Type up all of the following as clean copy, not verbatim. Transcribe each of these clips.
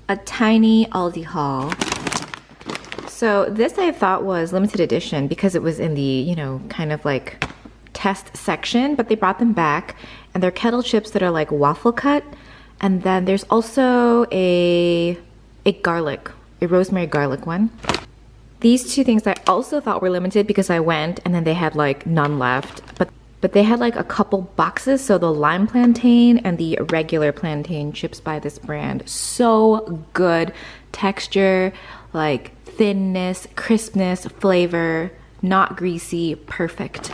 a tiny Aldi haul. So this I thought was limited edition because it was in the, you know, kind of like test section, but they brought them back, and they're kettle chips that are like waffle cut. And then there's also a rosemary garlic one. These two things I also thought were limited because I went and then they had like none left, but they had like a couple boxes. So the lime plantain and the regular plantain chips by this brand, so good. Texture, like thinness, crispness, flavor, not greasy, perfect.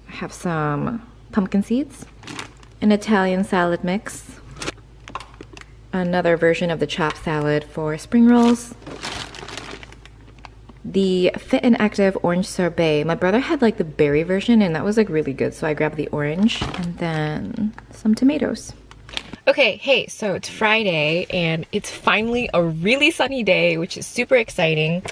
I have some pumpkin seeds, an Italian salad mix, another version of the chopped salad for spring rolls, the Fit and Active orange sorbet. My brother had like the berry version and that was like really good, so I grabbed the orange, and then some tomatoes. Okay, hey, so it's Friday and it's finally a really sunny day, which is super exciting.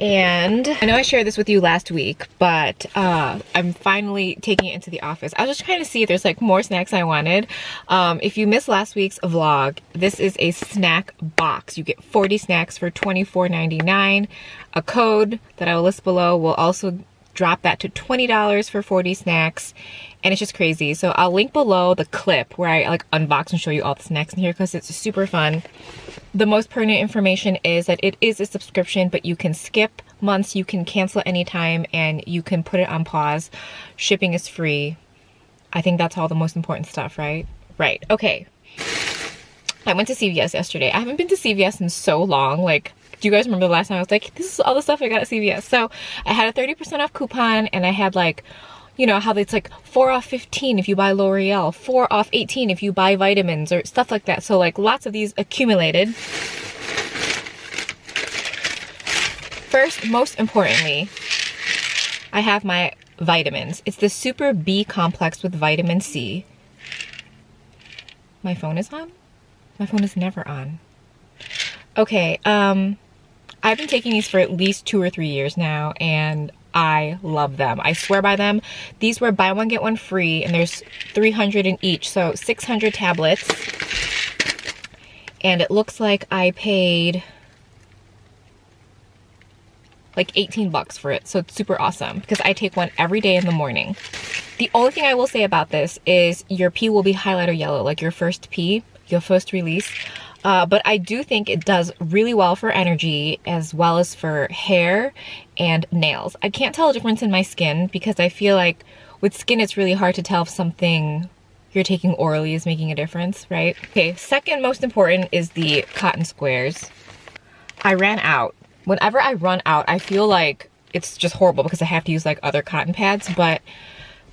And I know I shared this with you last week, but I'm finally taking it into the office. I was just trying to see if there's like more snacks I wanted. If you missed last week's vlog, this is a snack box. You get 40 snacks for $24.99. A code that I will list below will also drop that to $20 for 40 snacks. And it's just crazy. So I'll link below the clip where I like unbox and show you all the snacks in here because it's super fun. The most pertinent information is that it is a subscription, but you can skip months, you can cancel anytime, and you can put it on pause. Shipping is free. I think that's all the most important stuff, right? Right, okay. I went to CVS yesterday. I haven't been to CVS in so long. Like, do you guys remember the last time I was like, this is all the stuff I got at CVS? So I had a 30% off coupon, and I had like, you know how it's like 4 off 15 if you buy L'Oreal, 4 off 18 if you buy vitamins or stuff like that. So like lots of these accumulated. First, most importantly, I have my vitamins. It's the Super B complex with vitamin C. My phone is on? My phone is never on. Okay, I've been taking these for at least 2 or 3 years now, and I love them. I swear by them. These were buy one get one free, and there's 300 in each, so 600 tablets. And it looks like I paid like 18 bucks for it, so it's super awesome because I take one every day in the morning. The only thing I will say about this is your pee will be highlighter yellow, like your first pee, your first release. But I do think it does really well for energy as well as for hair and nails. I can't tell a difference in my skin because I feel like with skin it's really hard to tell if something you're taking orally is making a difference, right? Okay, second most important is the cotton squares. I ran out. Whenever I run out, I feel like it's just horrible because I have to use like other cotton pads, but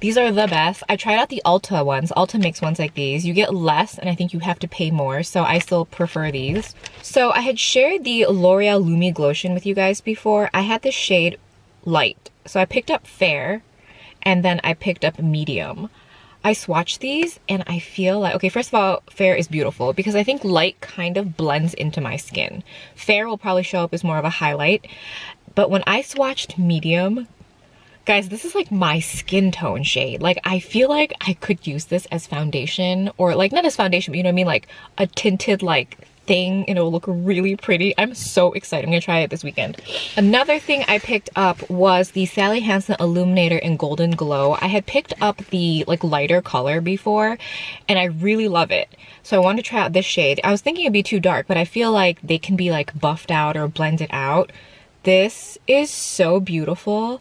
these are the best. I tried out the Ulta ones. Ulta makes ones like these. You get less, and I think you have to pay more, so I still prefer these. So I had shared the L'Oreal Lumi Glotion with you guys before. I had the shade Light. So I picked up Fair, and then I picked up Medium. I swatched these, and I feel like, okay, first of all, Fair is beautiful because I think Light kind of blends into my skin. Fair will probably show up as more of a highlight, but when I swatched Medium, guys, this is like my skin tone shade. Like, I feel like I could use this as foundation, or like not as foundation, but you know what I mean? Like a tinted like thing, and it'll look really pretty. I'm so excited. I'm gonna try it this weekend. Another thing I picked up was the Sally Hansen Illuminator in Golden Glow. I had picked up the like lighter color before, and I really love it. So I wanted to try out this shade. I was thinking it'd be too dark, but I feel like they can be like buffed out or blended out. This is so beautiful.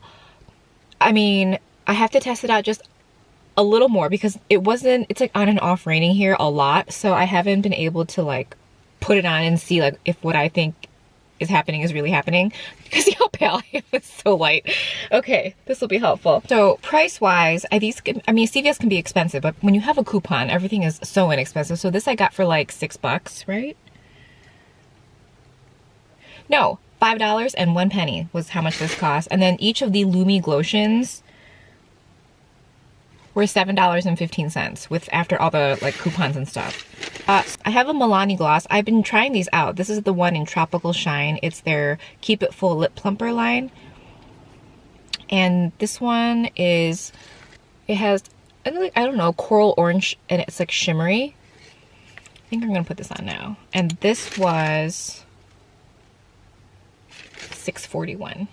I mean, I have to test it out just a little more because it's like on and off raining here a lot. So I haven't been able to like put it on and see like if what I think is happening is really happening because see how pale I am, it's so light. Okay, this will be helpful. So price wise, I mean, CVS can be expensive, but when you have a coupon, everything is so inexpensive. So this I got for like $6, right? No. $5.01 was how much this cost, and then each of the Lumi Glotions were $7.15 with after all the like coupons and stuff. I have a Milani gloss. I've been trying these out. This is the one in Tropical Shine. It's their Keep It Full Lip Plumper line, and this one is, it has I don't know, coral orange, and it's like shimmery. think I'm gonna put this on now. And this was $6.41.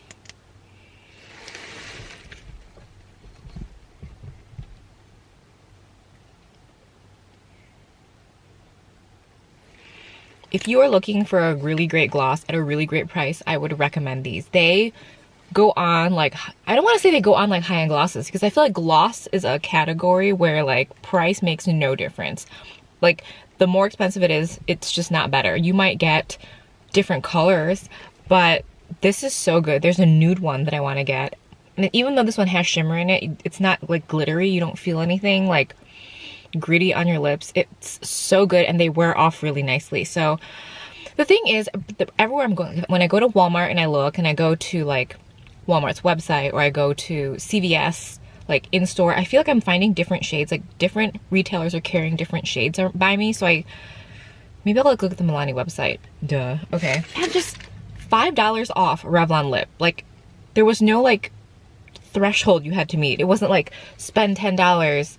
If you are looking for a really great gloss at a really great price, I would recommend these. They go on like, I don't want to say they go on like high-end glosses, because I feel like gloss is a category where like price makes no difference. Like the more expensive it is, it's just not better. You might get different colors, but this is so good. There's a nude one that I want to get. And even though this one has shimmer in it, it's not like glittery. You don't feel anything like gritty on your lips. It's so good, and they wear off really nicely. So the thing is, everywhere I'm going, when I go to Walmart and I look, and I go to like Walmart's website, or I go to CVS, like in store, I feel like I'm finding different shades. Like different retailers are carrying different shades by me. So maybe I'll look at the Milani website. Duh. Okay. I have just $5 off Revlon lip. Like there was no like threshold you had to meet. It wasn't like spend $10,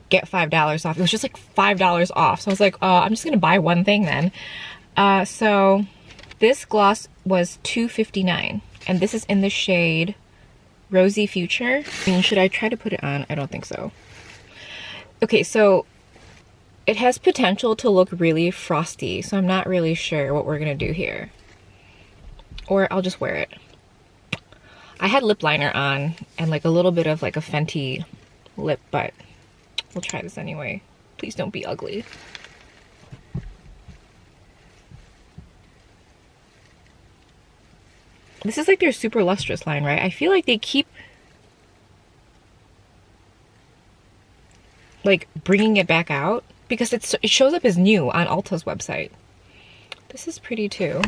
get $5 off. It was just like $5 off. So I was like, oh, I'm just gonna buy one thing then. So this gloss was $2.59, and this is in the shade Rosy Future. I mean, should I try to put it on? I don't think so. Okay, so it has potential to look really frosty, so I'm not really sure what we're gonna do here. Or I'll just wear it. I had lip liner on and like a little bit of like a Fenty lip, but we'll try this anyway. Please don't be ugly. This is like their super lustrous line, right? I feel like they keep like bringing it back out because it shows up as new on Ulta's website. This is pretty too.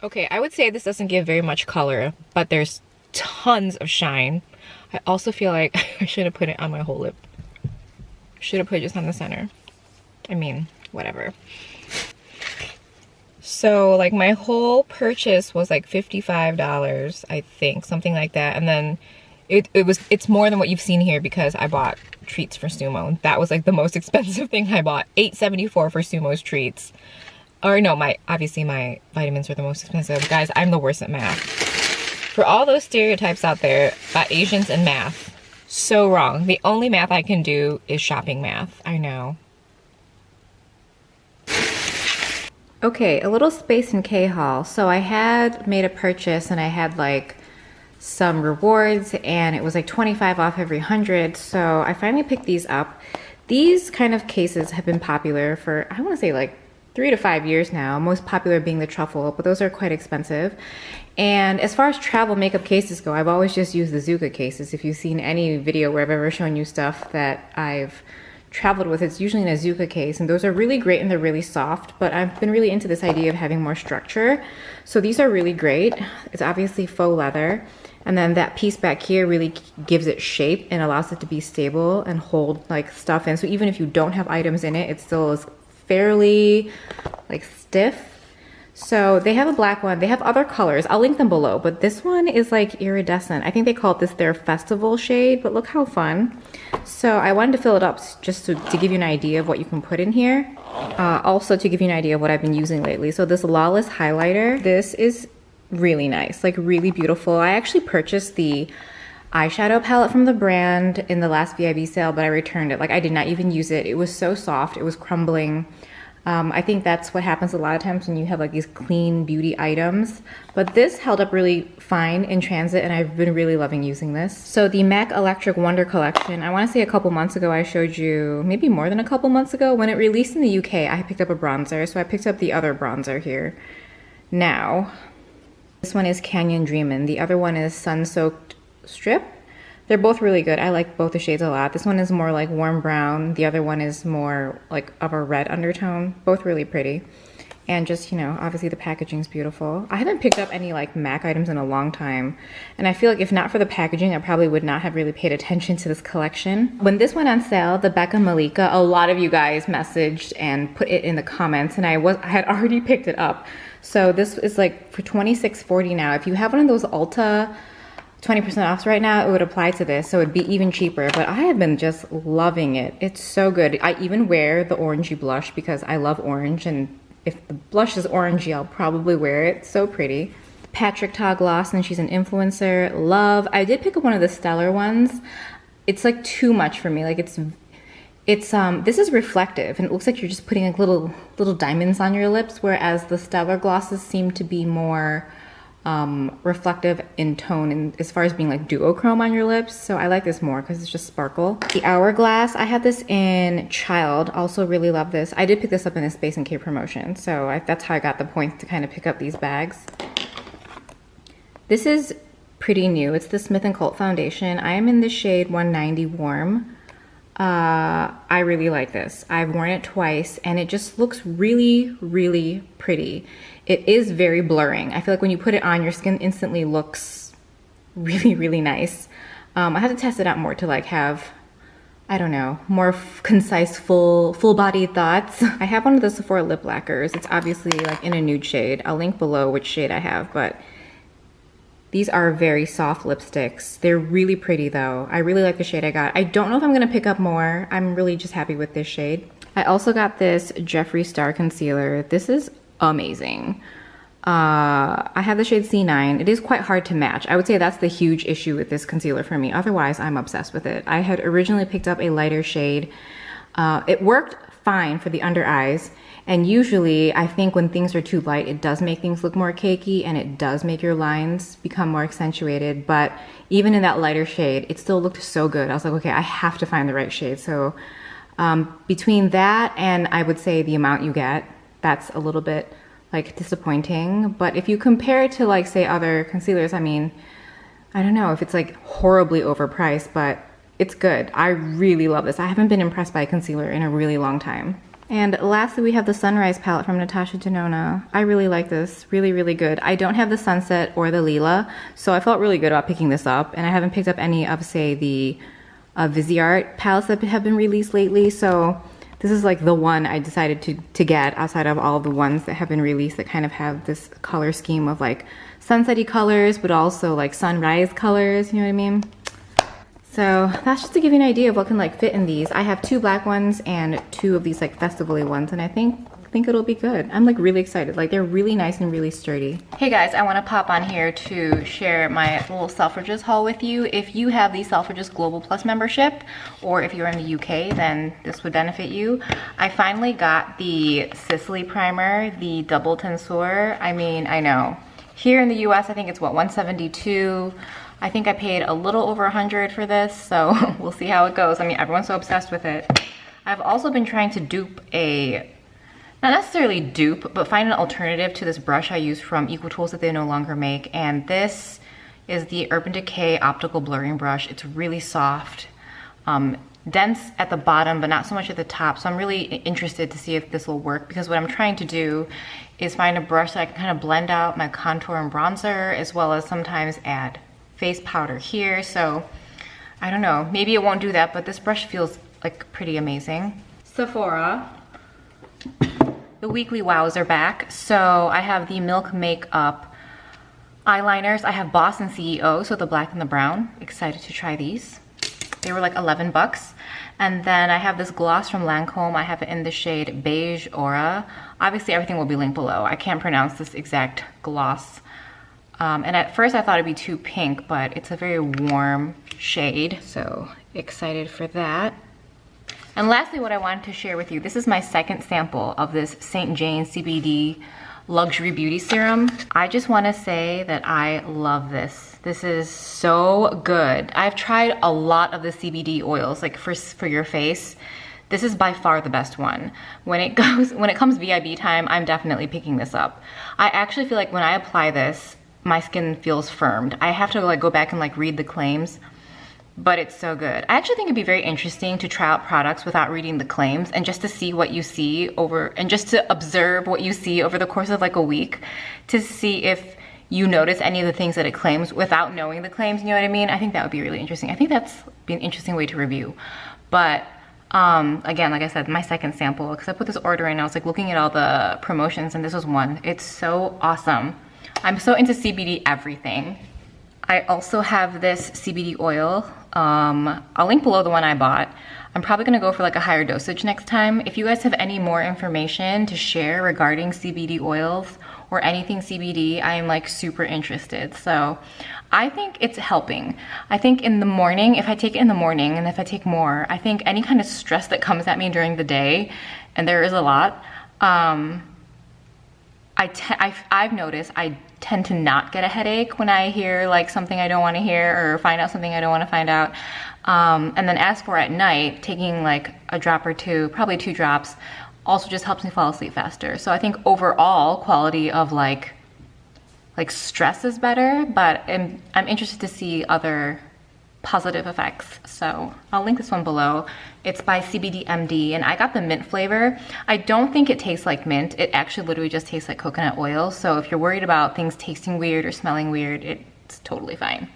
Okay, I would say this doesn't give very much color, but there's tons of shine. I also feel like I should have put it on my whole lip. Should have put it just on the center. I mean, whatever. So like my whole purchase was like $55, I think, something like that. And then it's more than what you've seen here because I bought treats for Sumo. That was like the most expensive thing I bought. $8.74 for Sumo's treats. Or no, obviously my vitamins are the most expensive. Guys, I'm the worst at math. For all those stereotypes out there about Asians and math, so wrong. The only math I can do is shopping math. I know. Okay, a little Space and K haul. So I had made a purchase and I had like some rewards and it was like 25 off every 100. So I finally picked these up. These kind of cases have been popular for, I want to say like 3 to 5 years now, most popular being the truffle, but those are quite expensive. And as far as travel makeup cases go, I've always just used the Zuka cases. If you've seen any video where I've ever shown you stuff that I've traveled with, it's usually in a Zuka case, and those are really great and they're really soft, but I've been really into this idea of having more structure. So these are really great. It's obviously faux leather, and then that piece back here really gives it shape and allows it to be stable and hold like stuff in. So even if you don't have items in it, it still is fairly like stiff. So they have a black one, they have other colors, I'll link them below, but this one is like iridescent. I think they call this their festival shade, but look how fun. So I wanted to fill it up just to give you an idea of what you can put in here. Also to give you an idea of what I've been using lately. So this Lawless highlighter, this is really nice, like really beautiful. I actually purchased the eyeshadow palette from the brand in the last VIB sale, but I returned it. Like I did not even use it. It was so soft, it was crumbling. I think that's what happens a lot of times when you have like these clean beauty items, but this held up really fine in transit and I've been really loving using this. So the MAC Electric Wonder Collection, I want to say a couple months ago I showed you, maybe more than a couple months ago, when it released in the UK, I picked up a bronzer, so I picked up the other bronzer here. Now, this one is Canyon Dreamin', the other one is Sun Soaked Strip. They're both really good. I like both the shades a lot. This one is more like warm brown. The other one is more like of a red undertone. Both really pretty. And just, you know, obviously the packaging is beautiful. I haven't picked up any like MAC items in a long time. And I feel like if not for the packaging, I probably would not have really paid attention to this collection. When this went on sale, the Becca Malika, a lot of you guys messaged and put it in the comments and I had already picked it up. So this is like for $26.40 now. If you have one of those Ulta 20% off right now, it would apply to this, so it'd be even cheaper. But I have been just loving it. It's so good. I even wear the orangey blush because I love orange, and if the blush is orangey, I'll probably wear it. So pretty. Patrick Ta gloss, and she's an influencer. Love. I did pick up one of the Stellar ones. It's like too much for me. Like it's this is reflective, and it looks like you're just putting like little diamonds on your lips, whereas the Stellar glosses seem to be more reflective in tone and as far as being like duochrome on your lips. So I like this more because it's just sparkle. The Hourglass, I had this in Child. Also really love this. I did pick this up in a Space and K promotion, so that's how I got the points to kind of pick up these bags. This is pretty new. It's the Smith & Colt foundation. I am in the shade 190 Warm. I really like this. I've worn it twice and it just looks really, really pretty. It is very blurring. I feel like when you put it on, your skin instantly looks really, really nice. I have to test it out more to like have, I don't know, more concise, full-bodied thoughts. I have one of the Sephora Lip Lacquers. It's obviously like in a nude shade. I'll link below which shade I have, but these are very soft lipsticks. They're really pretty though. I really like the shade I got. I don't know if I'm gonna pick up more. I'm really just happy with this shade. I also got this Jeffree Star Concealer. This is amazing. I have the shade C9. It is quite hard to match. I would say that's the huge issue with this concealer for me. Otherwise, I'm obsessed with it. I had originally picked up a lighter shade. It worked fine for the under eyes. And usually, I think when things are too light, it does make things look more cakey and it does make your lines become more accentuated. But even in that lighter shade, it still looked so good. I was like, okay, I have to find the right shade. So between that and I would say the amount you get, that's a little bit like disappointing. But if you compare it to like say other concealers, I mean, I don't know if it's like horribly overpriced, but it's good. I really love this. I haven't been impressed by a concealer in a really long time. And lastly, we have the Sunrise palette from Natasha Denona. I really like this, really, really good. I don't have the Sunset or the Lila, so I felt really good about picking this up. And I haven't picked up any of, say, the Viseart palettes that have been released lately. So this is like the one I decided to get outside of all the ones that have been released that kind of have this color scheme of like sunsetty colors, but also like sunrise colors, you know what I mean? So that's just to give you an idea of what can like fit in these. I have 2 black ones and 2 of these like festival-y ones, and I think it'll be good. I'm like really excited. Like they're really nice and really sturdy. Hey guys, I want to pop on here to share my little Selfridges haul with you. If you have the Selfridges Global Plus membership, or if you're in the UK, then this would benefit you. I finally got the Sisley primer, the double tenseur. I mean, I know. Here in the US, I think it's what, 172. I think I paid a little over 100 for this, so we'll see how it goes. I mean, everyone's so obsessed with it. I've also been trying to dupe not necessarily dupe, but find an alternative to this brush I use from Equal Tools that they no longer make. And this is the Urban Decay Optical Blurring Brush. It's really soft, dense at the bottom, but not so much at the top. So I'm really interested to see if this will work, because what I'm trying to do is find a brush that I can kind of blend out my contour and bronzer, as well as sometimes add face powder here. So I don't know, maybe it won't do that, but this brush feels like pretty amazing. Sephora, the weekly wows are back. So I have the Milk Makeup eyeliners. I have Boss and CEO, so the black and the brown. Excited to try these. They were like 11 bucks. And then I have this gloss from Lancome. I have it in the shade Beige Aura. Obviously everything will be linked below. I can't pronounce this exact gloss. And at first I thought it'd be too pink, but it's a very warm shade, so excited for that. And lastly, what I wanted to share with you, this is my second sample of this St. Jane's CBD Luxury Beauty Serum. I just want to say that I love this. This is so good. I've tried a lot of the CBD oils, like for your face. This is by far the best one. When it comes VIB time, I'm definitely picking this up. I actually feel like when I apply this, my skin feels firmed. I have to like go back and like read the claims, but it's so good. I actually think it'd be very interesting to try out products without reading the claims, and just to see what you see and just to observe what you see over the course of like a week, to see if you notice any of the things that it claims without knowing the claims, you know what I mean? I think that would be really interesting. I think that's be an interesting way to review. But again, like I said, my second sample, because I put this order in, I was like looking at all the promotions, and this was one. It's so awesome. I'm so into CBD everything. I also have this CBD oil. I'll link below the one I bought. I'm probably gonna go for like a higher dosage next time. If you guys have any more information to share regarding CBD oils or anything CBD, I am like super interested. So I think it's helping. I think in the morning, if I take it in the morning and if I take more, I think any kind of stress that comes at me during the day, and there is a lot, I've noticed I tend to not get a headache when I hear like something I don't want to hear or find out something I don't want to find out. And then as for at night, taking like a drop or two, probably 2 drops, also just helps me fall asleep faster. So I think overall quality of like stress is better, but I'm interested to see other positive effects. So I'll link this one below. It's by CBD MD, and I got the mint flavor. I don't think it tastes like mint. It actually literally just tastes like coconut oil. So if you're worried about things tasting weird or smelling weird, it's totally fine.